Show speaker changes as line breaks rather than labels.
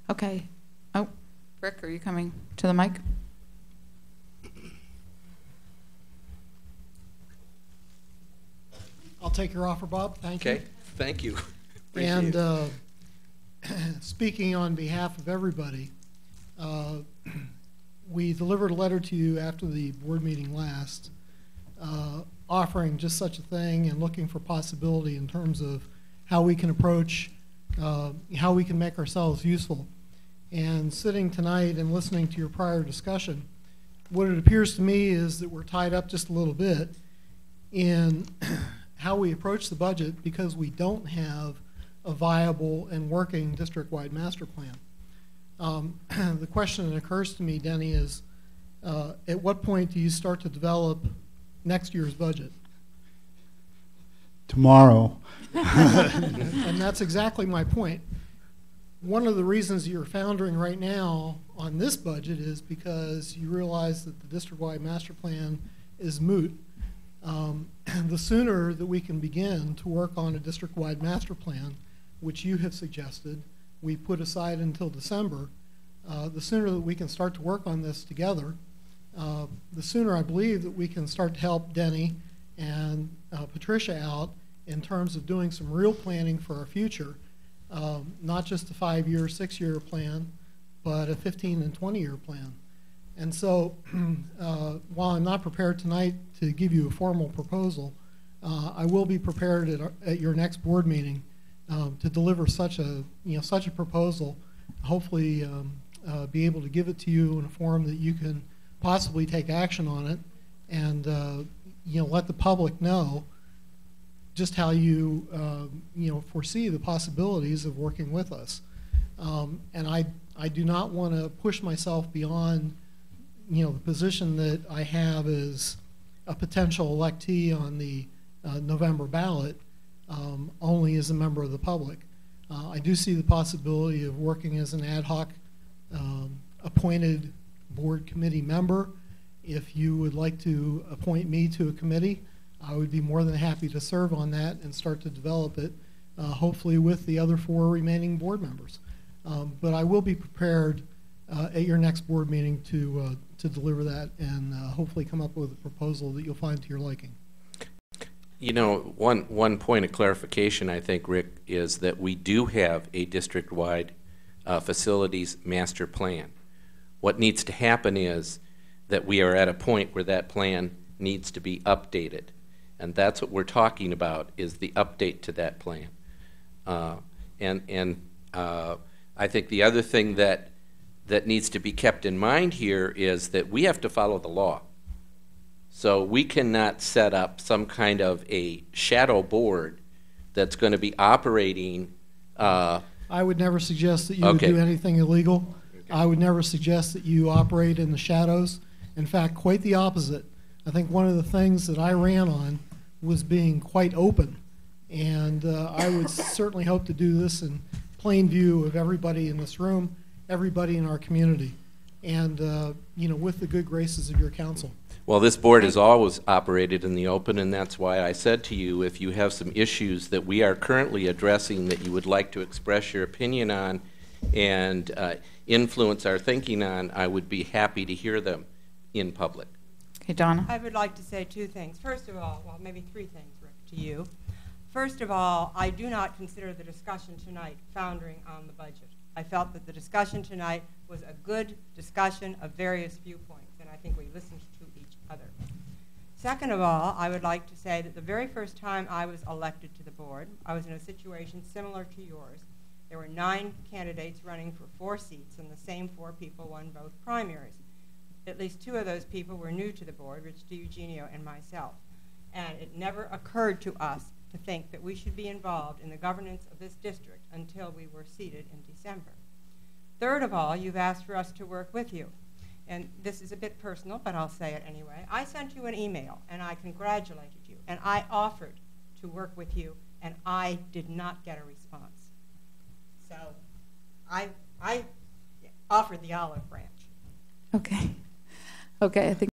Okay. Oh, Rick, are you coming to the mic?
I'll take your offer, Bob. Thank you.
Okay, thank you.
And speaking on behalf of everybody, we delivered a letter to you after the board meeting last, offering just such a thing and looking for possibility in terms of how we can approach, how we can make ourselves useful. And sitting tonight and listening to your prior discussion, what it appears to me is that we're tied up just a little bit in how we approach the budget because we don't have a viable and working district-wide master plan. The question that occurs to me, Denny, is at what point do you start to develop next year's budget?
Tomorrow.
And that's exactly my point. One of the reasons you're foundering right now on this budget is because you realize that the district-wide master plan is moot. The sooner that we can begin to work on a district-wide master plan, which you have suggested we put aside until December, the sooner that we can start to work on this together, the sooner I believe that we can start to help Denny and Patricia out in terms of doing some real planning for our future, not just a 5-year, 6-year plan, but a 15 and 20-year plan. And so while I'm not prepared tonight to give you a formal proposal, I will be prepared at your next board meeting to deliver such a proposal, hopefully be able to give it to you in a form that you can possibly take action on it and let the public know just how you foresee the possibilities of working with us. And I do not want to push myself beyond the position that I have as a potential electee on the November ballot, only as a member of the public. I do see the possibility of working as an ad hoc appointed board committee member. If you would like to appoint me to a committee, I would be more than happy to serve on that and start to develop it, hopefully with the other 4 remaining board members. But I will be prepared at your next board meeting to deliver that and hopefully come up with a proposal that you'll find to your liking.
You know, one point of clarification, I think, Rick, is that we do have a district-wide facilities master plan. What needs to happen is that we are at a point where that plan needs to be updated. And that's what we're talking about, is the update to that plan. I think the other thing that needs to be kept in mind here is that we have to follow the law. So we cannot set up some kind of a shadow board that's going to be operating.
I would never suggest that you would do anything illegal. Okay. I would never suggest that you operate in the shadows. In fact, quite the opposite. I think one of the things that I ran on was being quite open. And I would certainly hope to do this in plain view of everybody in this room, everybody in our community, and with the good graces of your council.
Well, this board has always operated in the open, and that's why I said to you, if you have some issues that we are currently addressing that you would like to express your opinion on and influence our thinking on, I would be happy to hear them in public.
Okay, Donna.
I would like to say 2 things. First of all, well, maybe 3 things, Rick, to you. First of all, I do not consider the discussion tonight foundering on the budget. I felt that the discussion tonight was a good discussion of various viewpoints, and I think we listened to each other. Second of all, I would like to say that the very first time I was elected to the board, I was in a situation similar to yours. There were 9 candidates running for 4 seats, and the same 4 people won both primaries. At least 2 of those people were new to the board, Rich DiEugenio and myself. And it never occurred to us to think that we should be involved in the governance of this district until we were seated in December. Third of all, you've asked for us to work with you. And this is a bit personal, but I'll say it anyway. I sent you an email, and I congratulated you, and I offered to work with you, and I did not get a response. So I offered the olive branch.
Okay. Okay, I think